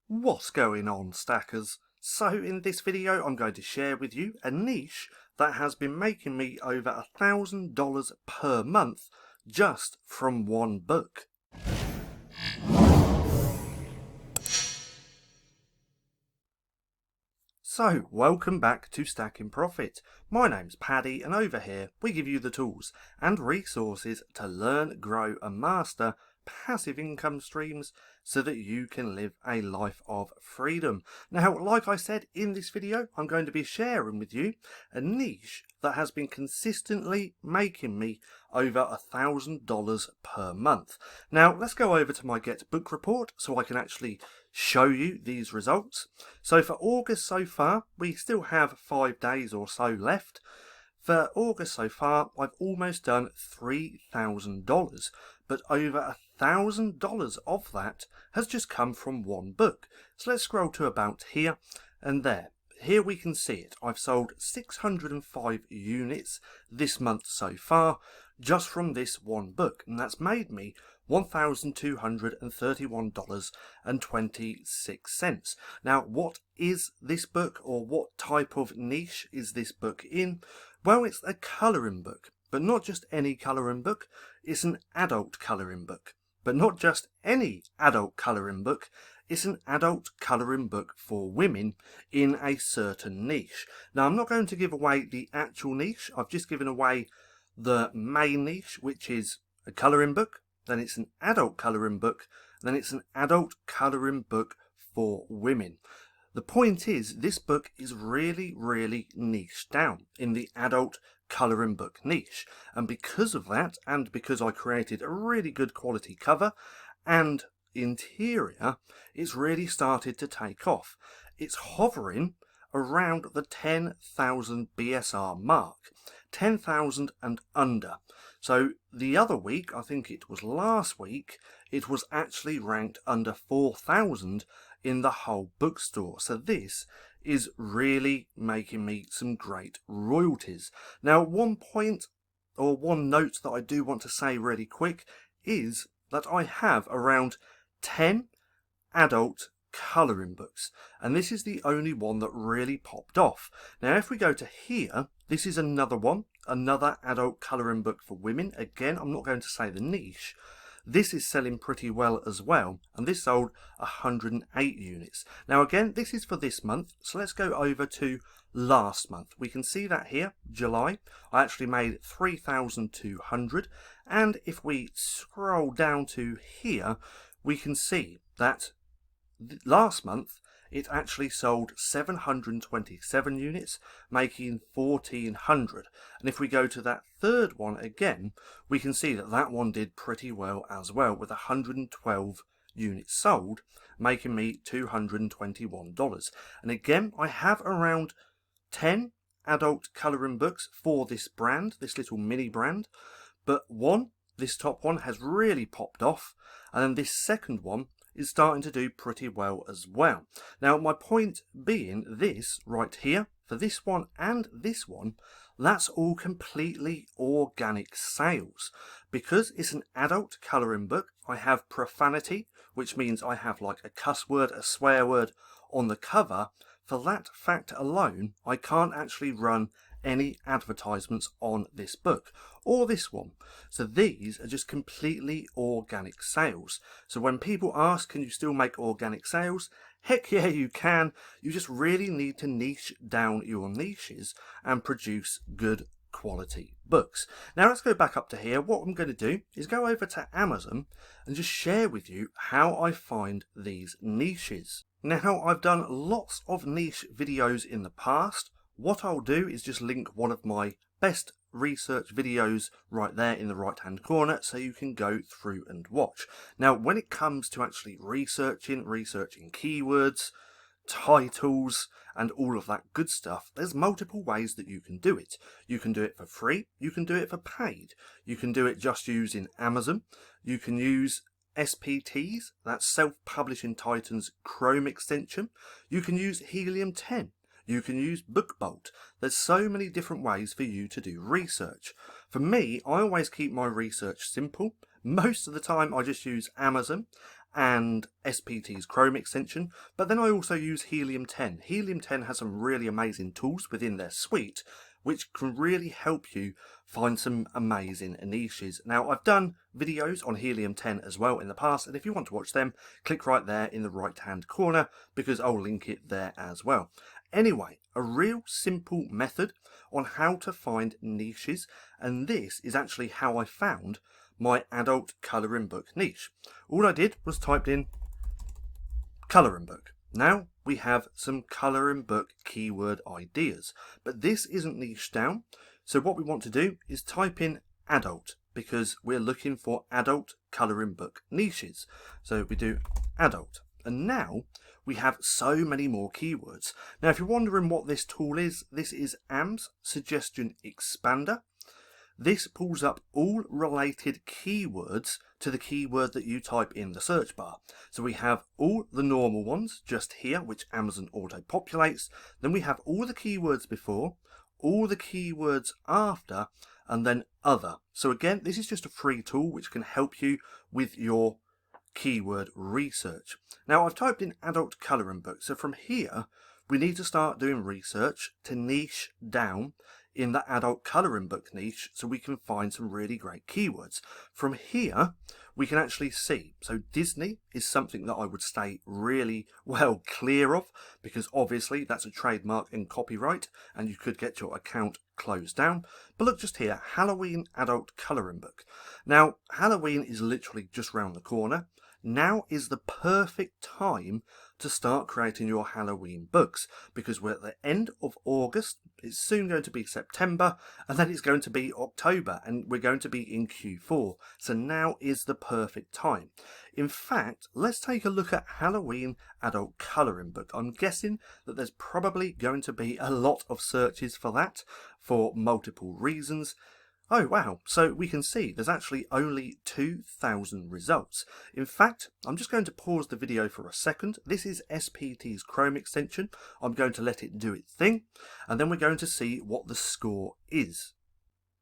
What's going on, stackers? So in this video I'm going to share with you a niche that has been making me over $1,000 per month just from one book. So welcome back to Stacking Profit. My name's Paddy and over here we give you the tools and resources to learn, grow and master passive income streams so that you can live a life of freedom. Now, like I said in this video, I'm going to be sharing with you a niche that has been consistently making me over $1,000 per month. Now, let's go over to my Get Book report so I can actually show you these results. So for August so far, we still have 5 days or so left. For August so far, I've almost done $3,000, but over $1,000 of that has just come from one book. So let's scroll to about here and there. Here we can see it. I've sold 605 units this month so far, just from this one book, and that's made me $1,231.26. Now, what is this book, or what type of niche is this book in? Well, it's a colouring book, but not just any colouring book. It's an adult colouring book, but not just any adult colouring book. It's an adult colouring book for women in a certain niche. Now, I'm not going to give away the actual niche. I've just given away the main niche, which is a colouring book. Then it's an adult colouring book. Then it's an adult colouring book for women. The point is, this book is really, really niched down in the adult colouring book niche. And because of that, and because I created a really good quality cover and interior, it's really started to take off. It's hovering around the 10,000 BSR mark, 10,000 and under. So the other week, I think it was last week, it was actually ranked under 4,000 in the whole bookstore. So this is really making me some great royalties. Now, one point or one note that I do want to say really quick is that I have around 10 adult colouring books, and this is the only one that really popped off. Now, if we go to here, this is another one, another adult colouring book for women. Again, I'm not going to say the niche. This is selling pretty well as well, and this sold 108 units. Now again, this is for this month, so let's go over to last month. We can see that here, July, I actually made 3,200, and if we scroll down to here, we can see that last month it actually sold 727 units, making 1,400. And if we go to that third one again, we can see that that one did pretty well as well, with 112 units sold, making me $221. And again, I have around 10 adult colouring books for this brand, this little mini brand, but this top one has really popped off, and then this second one is starting to do pretty well as well. Now, my point being this right here, for this one and this one, that's all completely organic sales. Because it's an adult colouring book, I have profanity, which means I have like a cuss word, a swear word on the cover. For that fact alone, I can't actually run any advertisements on this book or this one. So these are just completely organic sales. So when people ask, can you still make organic sales? Heck yeah, you can. You just really need to niche down your niches and produce good quality books. Now let's go back up to here. What I'm going to do is go over to Amazon and just share with you how I find these niches. Now, I've done lots of niche videos in the past. What I'll do is just link one of my best research videos right there in the right hand corner so you can go through and watch. Now, when it comes to actually researching keywords, titles and all of that good stuff, there's multiple ways that you can do it. You can do it for free, you can do it for paid, you can do it just using Amazon, you can use SPTs, that's Self-Publishing Titan's Chrome extension, you can use Helium 10, you can use BookBolt. There's so many different ways for you to do research. For me, I always keep my research simple. Most of the time I just use Amazon and SPT's Chrome extension, but then I also use Helium 10. Helium 10 has some really amazing tools within their suite which can really help you find some amazing niches. Now, I've done videos on Helium 10 as well in the past, and if you want to watch them, click right there in the right hand corner because I'll link it there as well. Anyway, a real simple method on how to find niches, and this is actually how I found my adult colouring book niche. All I did was typed in colouring book. Now we have some colouring book keyword ideas, but this isn't niche down. So what we want to do is type in adult because we're looking for adult colouring book niches. So we do adult, and now we have so many more keywords. Now, if you're wondering what this tool is, this is AMS Suggestion Expander. This pulls up all related keywords to the keyword that you type in the search bar. So we have all the normal ones just here, which Amazon auto-populates. Then we have all the keywords before, all the keywords after, and then other. So again, this is just a free tool which can help you with your keyword research. Now, I've typed in adult colouring book. So from here, we need to start doing research to niche down in the adult colouring book niche so we can find some really great keywords. From here, we can actually see. So Disney is something that I would stay really well clear of because obviously that's a trademark and copyright and you could get your account closed down. But look just here, Halloween adult colouring book. Now, Halloween is literally just round the corner. Now is the perfect time to start creating your Halloween books because we're at the end of August, it's soon going to be September, and then it's going to be October, and we're going to be in Q4. So now is the perfect time. In fact, let's take a look at Halloween adult colouring book. I'm guessing that there's probably going to be a lot of searches for that for multiple reasons. Oh wow, so we can see there's actually only 2,000 results. In fact, I'm just going to pause the video for a second. This is SPT's Chrome extension. I'm going to let it do its thing, and then we're going to see what the score is.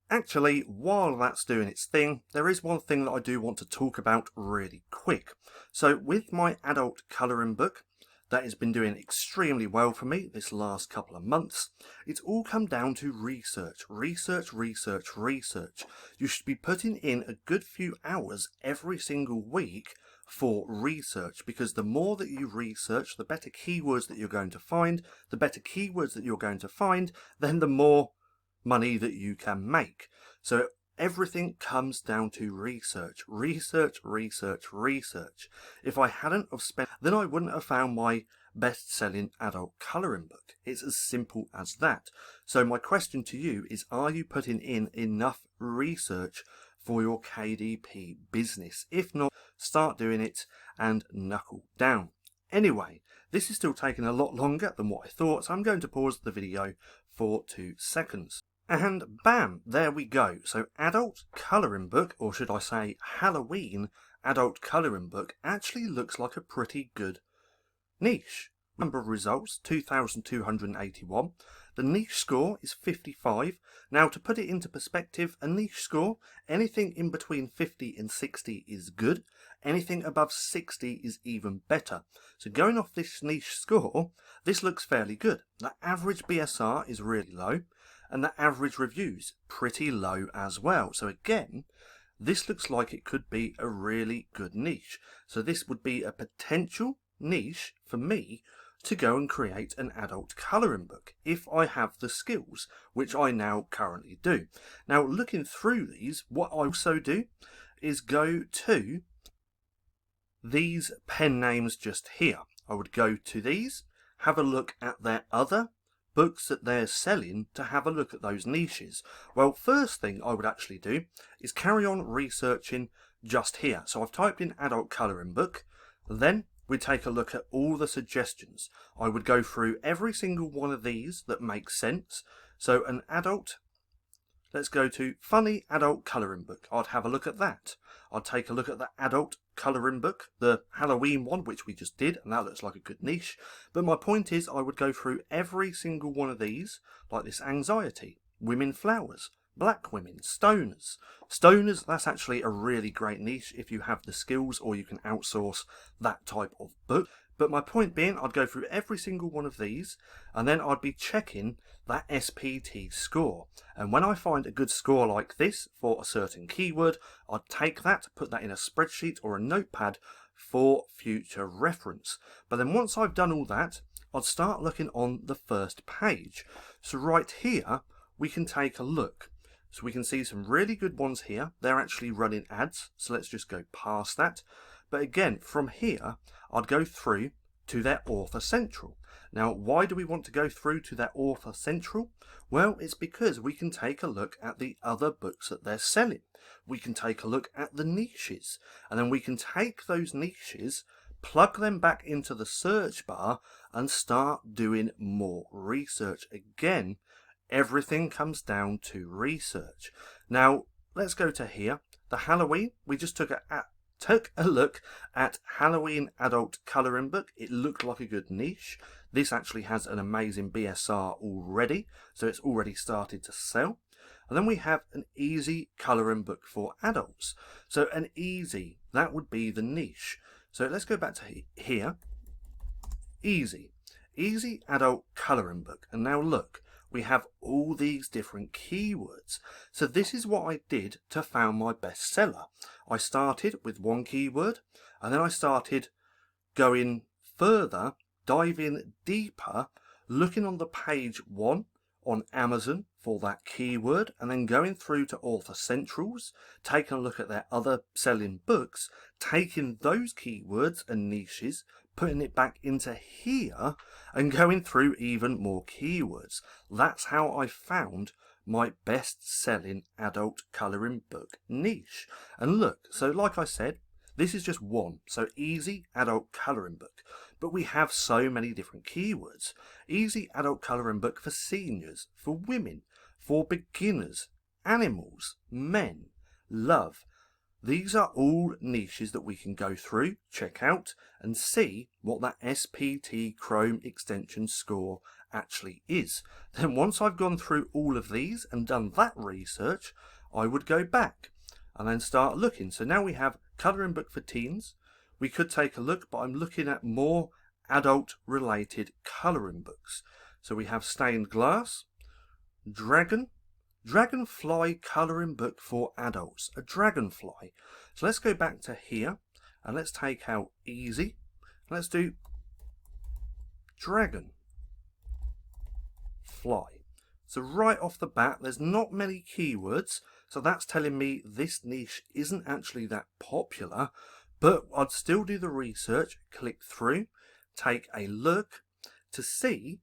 Actually, while that's doing its thing, there is one thing that I do want to talk about really quick. So with my adult colouring book, that has been doing extremely well for me this last couple of months. It's all come down to research, research, research, research. You should be putting in a good few hours every single week for research because the more that you research, the better keywords that you're going to find, the better keywords that you're going to find, then the more money that you can make. So everything comes down to research, research, research, research. If I hadn't have spent, then I wouldn't have found my best-selling adult colouring book. It's as simple as that. So my question to you is, are you putting in enough research for your KDP business? If not, start doing it and knuckle down. Anyway, this is still taking a lot longer than what I thought, so I'm going to pause the video for 2 seconds. And bam, there we go. So adult colouring book, or should I say Halloween adult colouring book, actually looks like a pretty good niche. Number of results, 2,281. The niche score is 55. Now, to put it into perspective, a niche score, anything in between 50 and 60 is good. Anything above 60 is even better. So going off this niche score, this looks fairly good. The average BSR is really low, and the average reviews pretty low as well. So again, this looks like it could be a really good niche. So this would be a potential niche for me to go and create an adult colouring book if I have the skills, which I now currently do. Now, looking through these, what I also do is go to these pen names just here. I would go to these, have a look at their other books that they're selling to have a look at those niches. Well, first thing I would actually do is carry on researching just here. So I've typed in adult colouring book, then we take a look at all the suggestions. I would go through every single one of these that makes sense. So an adult, let's go to funny adult colouring book. I'd have a look at that. I'd take a look at the adult colouring book, the Halloween one, which we just did, and that looks like a good niche. But my point is, I would go through every single one of these, like this anxiety, women flowers, black women, stoners. Stoners, that's actually a really great niche if you have the skills or you can outsource that type of book. But my point being, I'd go through every single one of these and then I'd be checking that SPT score. And when I find a good score like this for a certain keyword, I'd take that, put that in a spreadsheet or a notepad for future reference. But then once I've done all that, I'd start looking on the first page. So right here, we can take a look. So we can see some really good ones here. They're actually running ads. So let's just go past that. But again, from here, I'd go through to their author central. Now, why do we want to go through to their author central? Well, it's because we can take a look at the other books that they're selling. We can take a look at the niches, and then we can take those niches, plug them back into the search bar and start doing more research. Again, everything comes down to research. Now, let's go to here. The Halloween, we just took a look at Halloween adult colouring book. It looked like a good niche. This actually has an amazing BSR already, so it's already started to sell. And then we have an easy colouring book for adults. So an easy, that would be the niche. So let's go back to here. Easy adult colouring book. And now look, we have all these different keywords. So this is what I did to find my bestseller. I started with one keyword and then I started going further, diving deeper, looking on the page 1 on Amazon for that keyword and then going through to author centrals, taking a look at their other selling books, taking those keywords and niches, putting it back into here and going through even more keywords. That's how I found my best-selling adult colouring book niche. And look, so like I said, this is just one, so easy adult colouring book. But we have so many different keywords. Easy adult colouring book for seniors, for women, for beginners, animals, men, love. These are all niches that we can go through, check out, and see what that SPT Chrome extension score actually is. Then once I've gone through all of these and done that research, I would go back and then start looking. So now we have colouring book for teens. We could take a look, but I'm looking at more adult related colouring books. So we have stained glass, dragonfly colouring book for adults, a dragonfly. So let's go back to here and let's take out easy. Let's do dragonfly. So right off the bat, there's not many keywords. So that's telling me this niche isn't actually that popular, but I'd still do the research, click through, take a look to see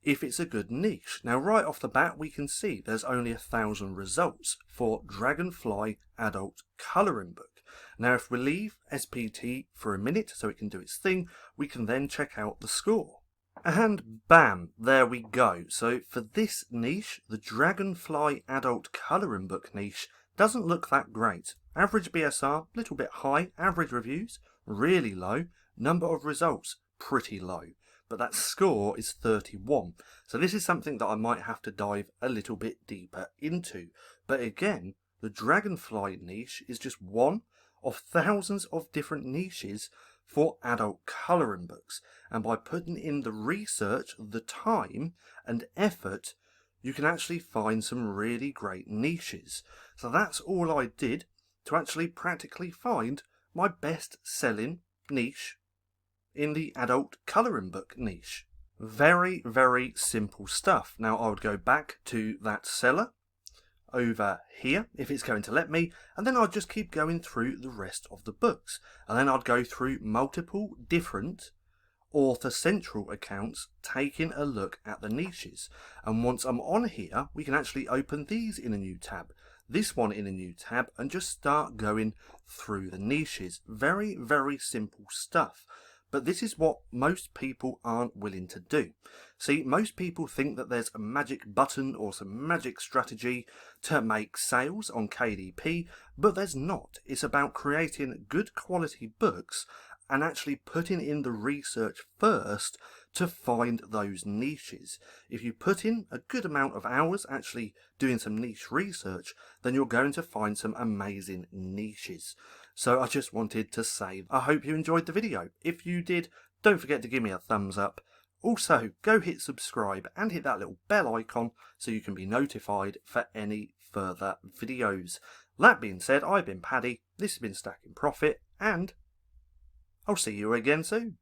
if it's a good niche. Now right off the bat we can see there's only 1,000 results for Dragonfly Adult Colouring Book. Now if we leave SPT for a minute so it can do its thing, we can then check out the score. And bam, there we go. So for this niche, the Dragonfly Adult Colouring Book niche doesn't look that great. Average BSR, little bit high, average reviews, really low, number of results, pretty low. But that score is 31. So this is something that I might have to dive a little bit deeper into. But again, the Dragonfly niche is just one of thousands of different niches for adult colouring books. And by putting in the research, the time and effort, you can actually find some really great niches. So that's all I did to actually practically find my best selling niche in the adult colouring book niche. Very, very simple stuff. Now I would go back to that seller over here if it's going to let me, and then I'd just keep going through the rest of the books, and then I'd go through multiple different author central accounts taking a look at the niches. And once I'm on here, we can actually open these in a new tab, this one in a new tab, and just start going through the niches. Very, very simple stuff. But this is what most people aren't willing to do. See, most people think that there's a magic button or some magic strategy to make sales on KDP, but there's not. It's about creating good quality books and actually putting in the research first to find those niches. If you put in a good amount of hours actually doing some niche research, then you're going to find some amazing niches. So I just wanted to say, I hope you enjoyed the video. If you did, don't forget to give me a thumbs up. Also, go hit subscribe and hit that little bell icon so you can be notified for any further videos. That being said, I've been Paddy, this has been StackinProfit, and I'll see you again soon.